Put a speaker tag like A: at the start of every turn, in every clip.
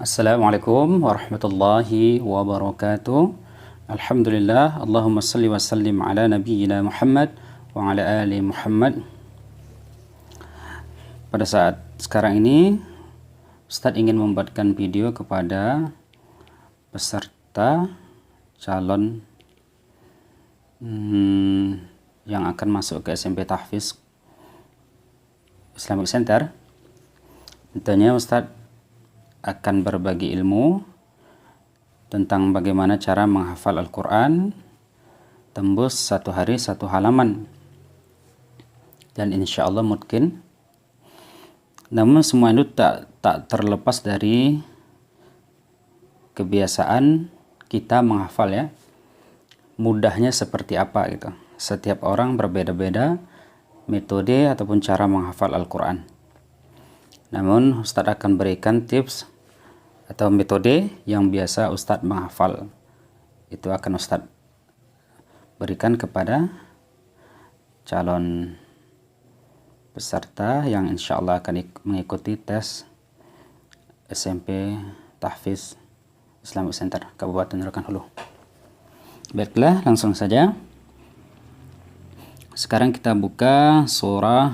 A: Assalamualaikum warahmatullahi wabarakatuh. Alhamdulillah, Allahumma salli wa sallim ala nabiyyina Muhammad wa ala ali Muhammad. Pada saat sekarang ini, Ustadz ingin membuatkan video kepada peserta calon yang akan masuk ke SMP Tahfiz Islamic Center. Tentunya Ustadz akan berbagi ilmu tentang bagaimana cara menghafal Al-Quran tembus satu hari satu halaman, dan insya Allah mungkin. Namun semua itu tak terlepas dari kebiasaan kita menghafal, ya. Mudahnya seperti apa gitu. Setiap orang berbeda-beda metode ataupun cara menghafal Al-Quran. Namun Ustadz akan berikan tips atau metode yang biasa Ustadz menghafal. Itu akan Ustadz berikan kepada calon peserta yang insya Allah akan mengikuti tes SMP Tahfiz Islamic Center Kabupaten Rokan Hulu. Baiklah, langsung saja. Sekarang kita buka surah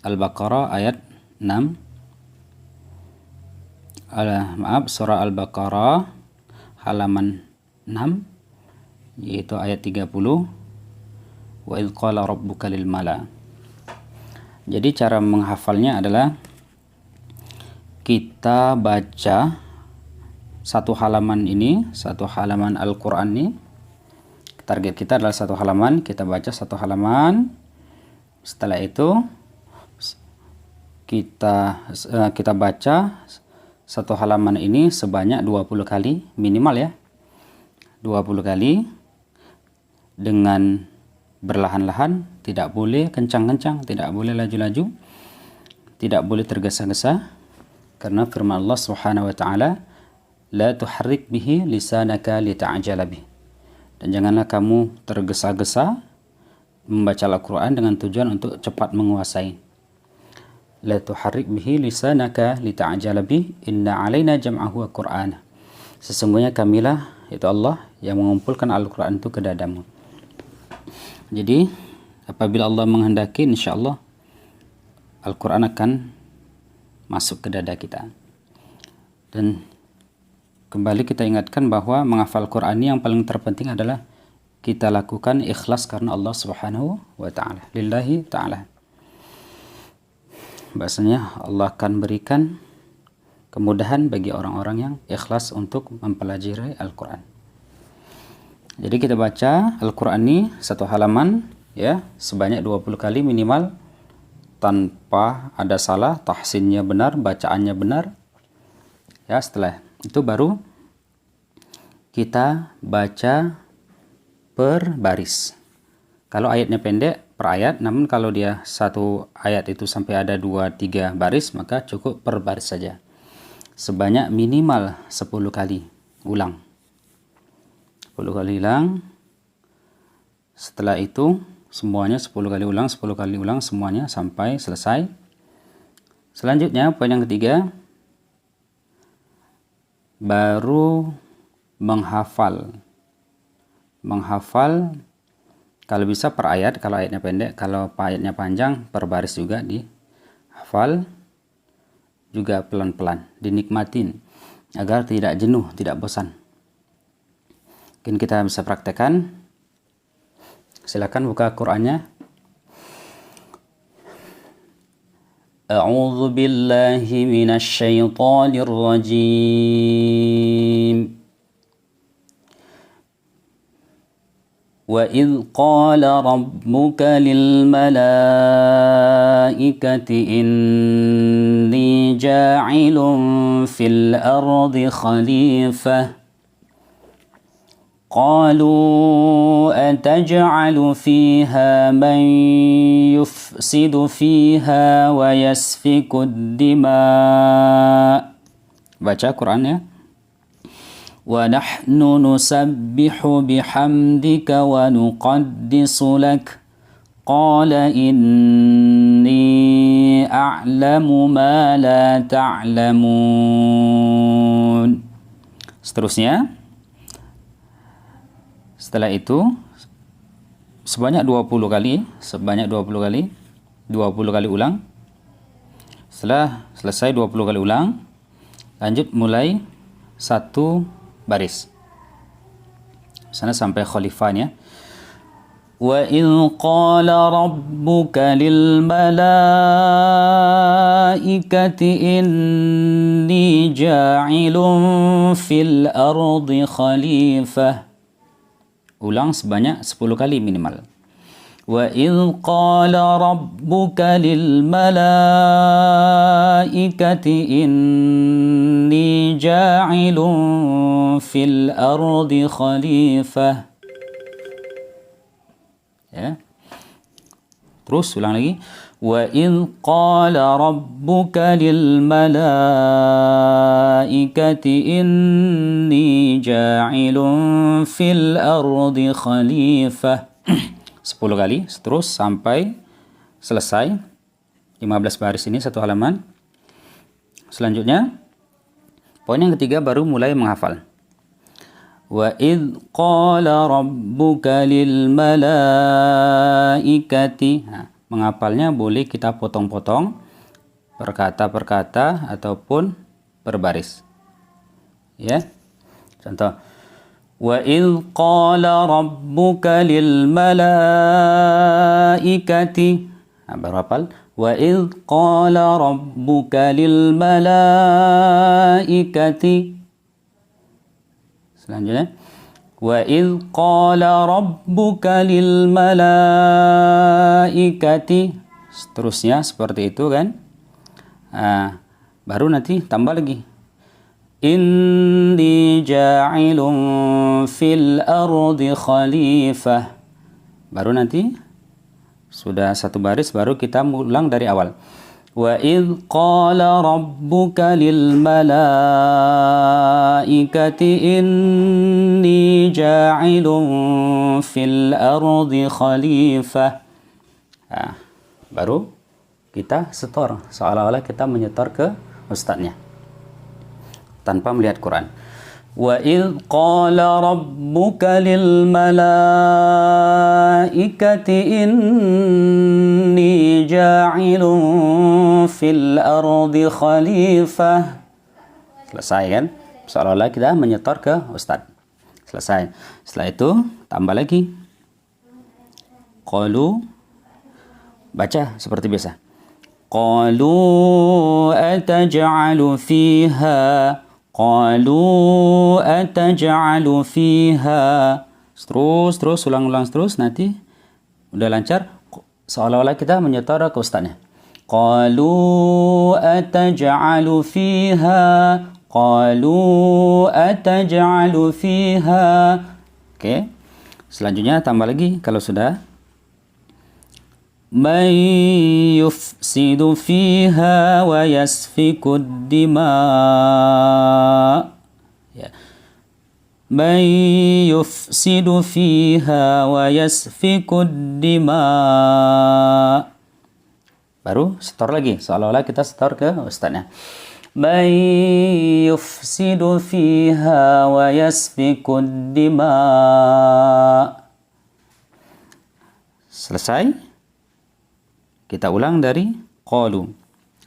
A: Al-Baqarah ayat 6. Surah Al-Baqarah halaman 6, yaitu ayat 30. Wa idh qala rabbuka lil mala. Jadi cara menghafalnya adalah kita baca satu halaman ini, satu halaman Al-Quran ini. Target kita adalah satu halaman, kita baca satu halaman. Setelah itu kita baca satu halaman ini sebanyak 20 kali minimal, ya. 20 kali dengan berlahan-lahan, tidak boleh kencang-kencang, tidak boleh laju-laju, tidak boleh tergesa-gesa, karena firman Allah Subhanahu wa taala, la tuharrik bihi lisanaka lita'jala bih. Dan janganlah kamu tergesa-gesa membaca Al-Quran dengan tujuan untuk cepat menguasai. La tuharrik bihi lisanaka lita'jala bih, inna alaina jam'ahu wa qur'ana. Sesungguhnya kamilah, itu Allah, yang mengumpulkan Al-Quran itu ke dadamu. Jadi apabila Allah menghendaki, insyaallah Al-Quran akan masuk ke dada kita. Dan kembali kita ingatkan bahwa menghafal Quran ini yang paling terpenting adalah kita lakukan ikhlas karena Allah Subhanahu wa taala, lillahi taala. Bahasanya Allah akan berikan kemudahan bagi orang-orang yang ikhlas untuk mempelajari Al-Quran. Jadi kita baca Al-Quran ini satu halaman, ya, sebanyak 20 kali minimal, tanpa ada salah, tahsinnya benar, bacaannya benar. Ya, setelah itu baru kita baca per baris. Kalau ayatnya pendek, per ayat, namun kalau dia satu ayat itu sampai ada 2-3 baris, maka cukup per baris saja. Sebanyak minimal 10 kali ulang. 10 kali ulang. Setelah itu semuanya 10 kali ulang, 10 kali ulang semuanya sampai selesai. Selanjutnya poin yang ketiga, baru menghafal. Menghafal kalau bisa per ayat, kalau ayatnya pendek, kalau ayatnya panjang per baris juga dihafal, juga pelan-pelan, dinikmatin agar tidak jenuh, tidak bosan. Mungkin kita bisa praktekkan. Silakan buka Qur'annya. A'udzu billahi minasy syaithanir rajim. وَإِذْ قَالَ رَبُّكَ لِلْمَلَائِكَةِ إِنِّي جَاعِلٌ فِي الْأَرْضِ خَلِيفَةً قَالُوا أَتَجْعَلُ فِيهَا مَنْ يُفْسِدُ فِيهَا وَيَسْفِكُ الدِّمَاءَ. Baca Qur'annya. وَنَحْنُ نُسَبِّحُ بِحَمْدِكَ وَنُقَدِّسُ لَكَ قَالَ إِنِّي أَعْلَمُ مَا لَا تَعْلَمُونَ. يعلمون. Seterusnya, setelah itu sebanyak 20 kali, 20 kali ulang. Setelah selesai 20 kali ulang, lanjut mulai satu baris. Sana sampai khalifahnya. وَإِذْ قَالَ رَبُّكَ لِلْمَلَائِكَةِ إِنِّي جَاعِلٌ فِي الْأَرْضِ خَلِيفَةً. Ulang sebanyak 10 kali minimal. وَإِذْ قَالَ رَبُّكَ لِلْمَلَائِكَةِ إِنِّي جَاعِلٌ فِي الْأَرْضِ خَلِيفَةً. Ya. Terus ulang lagi. وَإِذْ قَالَ رَبُّكَ لِلْمَلَائِكَةِ إِنِّي جَاعِلٌ فِي الْأَرْضِ خَلِيفَةً. 10 kali terus sampai selesai 15 baris ini satu halaman. Selanjutnya poin yang ketiga baru mulai menghafal. وَإِذْ قَالَ رَبُّكَ لِلْمَلَائِكَةِ. Menghafalnya boleh kita potong-potong per kata ataupun per baris. Ya. Contoh. وَإِذْ قَالَ رَبُّكَ لِلْمَلَائِكَةِ. Baru hafal. وَإِذْ قَالَ رَبُّكَ لِلْمَلَائِكَةِ. Selanjutnya, وَإِذْ قَالَ رَبُّكَ لِلْمَلَائِكَةِ. Seterusnya seperti itu kan. Baru nanti tambah lagi. إِنِّي جَاعِلٌ فِي الْأَرْضِ خَلِيفَةً. Baru nanti sudah satu baris baru kita ulang dari awal. وَإِذْ قَالَ رَبُّكَ لِلْمَلَائِكَةِ إِنِّي جَاعِلٌ فِي الْأَرْضِ خَلِيفَةً. Baru kita setor, seolah-olah kita menyetor ke ustadznya tanpa melihat Quran. وَإِذْ قَالَ رَبُّكَ لِلْمَلَائِكَةِ إِنِّي جَاعِلٌ فِي الْأَرْضِ خَلِيفَةً. Selesai kan? Seolah-olah kita menyetor ke ustadz. Selesai. Setelah itu tambah lagi. Qalu, baca seperti biasa. Qalu ataj'alu fiha. Qalu ataj'alu fiha. Terus ulang-ulang terus, nanti udah lancar seolah-olah kita menyetor ke ustadznya. Qalu ataj'alu fiha. Qalu ataj'alu fiha. Oke. Selanjutnya tambah lagi kalau sudah. Man yufsidu fiha wa yasfiku dima. Ya. Man yufsidu fiha wa yasfiku dima. Baru setor lagi, seolah-olah kita setor ke ustadznya. Man yufsidu fiha wa yasfiku dima. Selesai. Kita ulang dari qalu,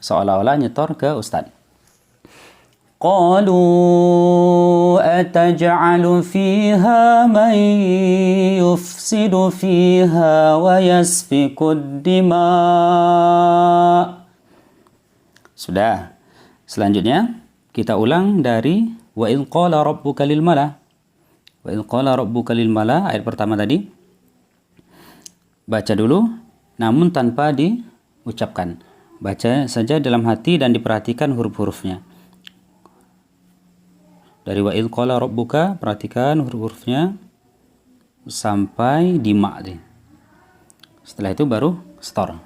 A: seolah-olah nyetor ke ustaz. Qalu ataj'alu fiha man yufsidu fiha wa yasfiku dima. Sudah. Selanjutnya kita ulang dari wa idh qala rabbuka lil mala. Wa idh qala rabbuka lil mala, ayat pertama tadi. Baca dulu namun tanpa diucapkan. Baca saja dalam hati dan diperhatikan huruf-hurufnya. Dari wa idh qala rabbuka, perhatikan huruf-hurufnya sampai di ma'. Setelah itu baru setor.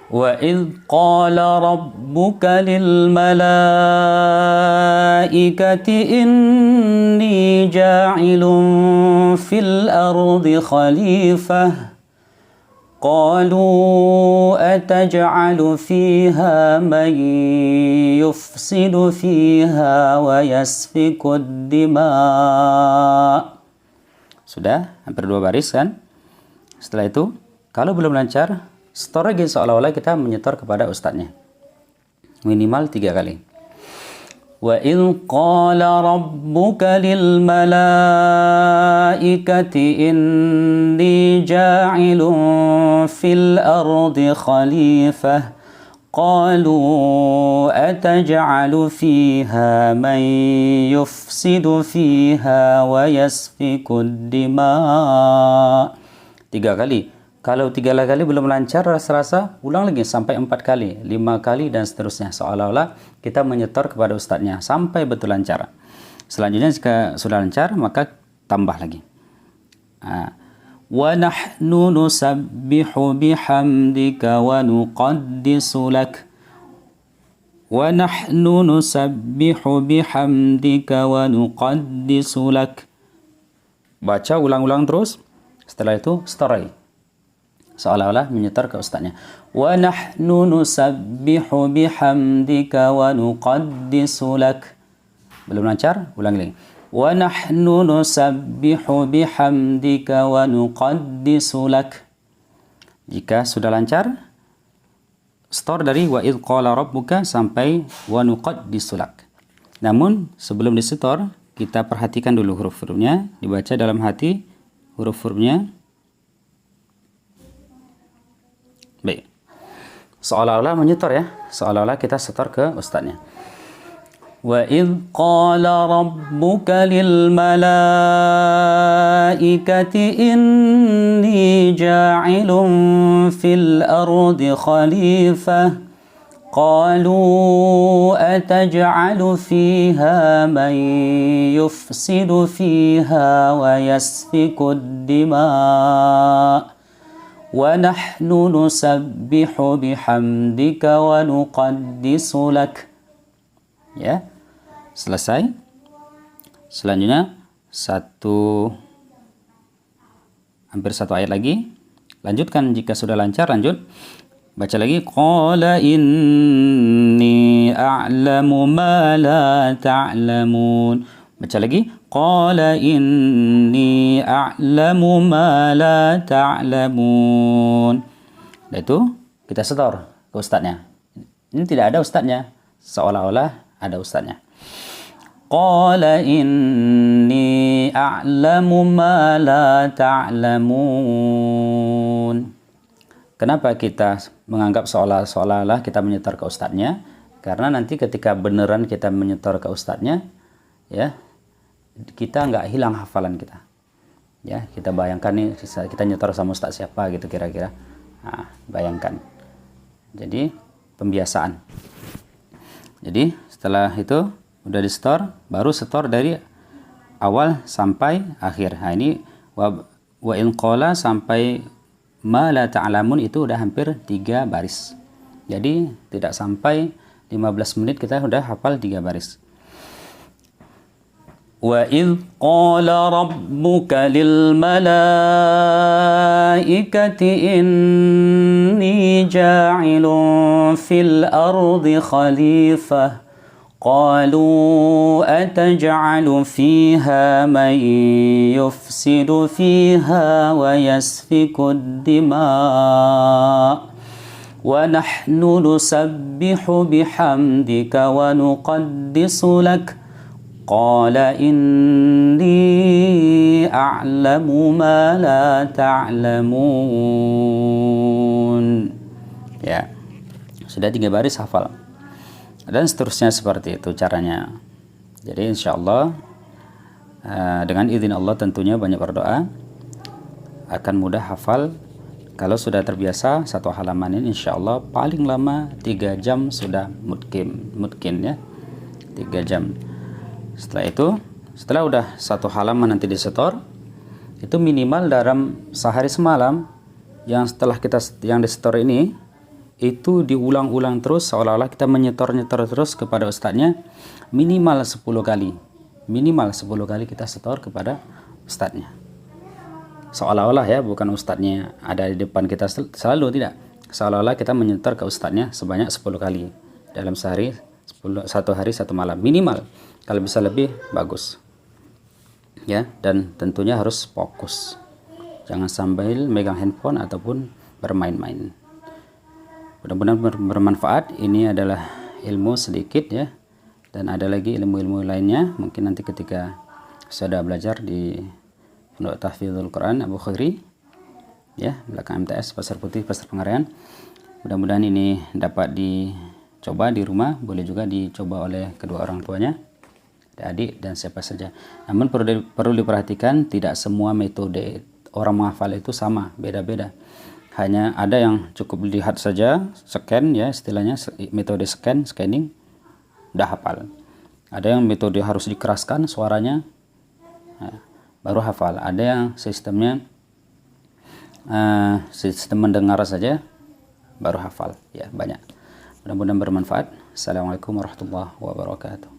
A: Wa idh qala rabbuka lil malaikati inni ja'ilun fil ardi khalifah. قالوا أتجعل فيها من يفسد فيها ويسفك الدماء. Sudah, hampir 2 baris kan? Setelah itu, kalau belum lancar, setor lagi seolah-olah kita menyetor kepada ustadznya. Minimal 3 kali. وَإِذْ قَالَ رَبُّكَ لِلْمَلَائِكَةِ إِنِّي جَاعِلٌ فِي الْأَرْضِ خَلِيفَةً قَالُوا أَتَجْعَلُ فِيهَا مَن يُفْسِدُ فِيهَا وَيَسْفِكُ الدِّمَاءَ. 3 kali. Kalau 3 kali belum lancar rasa-rasa, ulang lagi sampai 4 kali, 5 kali dan seterusnya. Seolah-olah kita menyetor kepada ustadznya sampai betul lancar. Selanjutnya jika sudah lancar, maka tambah lagi. Wa nahnu nusabbihu bihamdika wa nuqaddisu lak. Wa nahnu nusabbihu bihamdika wa nuqaddisu lak. Baca ulang-ulang terus. Setelah itu setor. Seolah-olah menyetor ke ustadznya. Wa nahnu nusabbihu bihamdika wa nuqaddisu lak. Belum lancar? Ulang lagi. Wa nahnu nusabbihu bihamdika wa nuqaddisu lak. Jika sudah lancar, store dari wa idh qala rabbuka sampai wa nuqaddisu lak. Namun sebelum disetor, kita perhatikan dulu huruf-hurufnya, dibaca dalam hati huruf-hurufnya. Baik. Seolah-olah menyetor ya, seolah-olah kita setor ke ustadznya. Wa idh qala rabbuka lil malaikati inni ja'ilun fil ardi khalifah qalu ataj'alu fiha man yufsidu fiha wa yasfiku ad-dima' وَنَحْنُ نُسَبِّحُ بِحَمْدِكَ وَنُقَدِّسُ لَكَ. Ya, selesai. Selanjutnya hampir satu ayat lagi. Lanjutkan jika sudah lancar, lanjut. Baca lagi. Qala inni a'lamu ma la ta'lamun. Baca lagi. Qala inni a'lamu ma la ta'lamun. Dan itu kita setor ke ustadznya. Ini tidak ada ustadznya, seolah-olah ada ustadznya. Qala inni a'lamu ma la ta'lamun. Kenapa kita menganggap seolah-olah kita menyetor ke ustadznya? Karena nanti ketika beneran kita menyetor ke ustadznya, ya, kita nggak hilang hafalan kita. Ya, kita bayangkan nih kita nyetor sama ustaz siapa gitu kira-kira. Nah, bayangkan. Jadi pembiasaan. Jadi setelah itu udah di store, baru setor dari awal sampai akhir. Nah, ini wa in qala sampai ma la ta'lamun itu udah hampir 3 baris. Jadi tidak sampai 15 menit kita udah hafal 3 baris. وَإِذْ قَالَ رَبُّكَ لِلْمَلَائِكَةِ إِنِّي جَاعِلٌ فِي الْأَرْضِ خَلِيفَةً قَالُوا أَتَجْعَلُ فِيهَا مَن يُفْسِدُ فِيهَا وَيَسْفِكُ الدِّمَاءَ وَنَحْنُ نُسَبِّحُ بِحَمْدِكَ وَنُقَدِّسُ لَكَ Qala inni a'lamu ma la ta'lamun. Ya, sudah 3 baris hafal. Dan seterusnya seperti itu caranya. Jadi insya Allah dengan izin Allah tentunya banyak berdoa akan mudah hafal. Kalau sudah terbiasa satu halaman ini insya Allah paling lama 3 jam sudah mungkin ya, 3 jam. Setelah itu, setelah udah satu halaman nanti disetor, itu minimal dalam sehari semalam yang setelah yang disetor ini, itu diulang-ulang terus seolah-olah kita menyetor-nyetor terus kepada ustadznya minimal 10 kali. Minimal 10 kali kita setor kepada ustadznya. seolah-olah ya, bukan ustadznya ada di depan kita selalu, tidak. Seolah-olah kita menyetor ke ustadznya sebanyak 10 kali dalam sehari, 1 hari 1 malam minimal. Kalau bisa lebih bagus ya, dan tentunya harus fokus, jangan sambil megang handphone ataupun bermain-main. Mudah-mudahan bermanfaat. Ini adalah ilmu sedikit ya, dan ada lagi ilmu-ilmu lainnya mungkin nanti ketika sudah belajar di Pondok Tahfidzul Quran Abu Khairi ya, belakang MTS Pasar Putih, Pasar Pengarean. Mudah-mudahan ini dapat dicoba di rumah, boleh juga dicoba oleh kedua orang tuanya, adik dan siapa saja. Namun perlu diperhatikan, tidak semua metode orang menghafal itu sama, beda-beda. Hanya ada yang cukup lihat saja, scan ya istilahnya, metode scanning udah hafal. Ada yang metode harus dikeraskan suaranya baru hafal. Ada yang sistemnya sistem mendengar saja baru hafal ya, banyak. Mudah-mudahan bermanfaat. Assalamualaikum warahmatullahi wabarakatuh.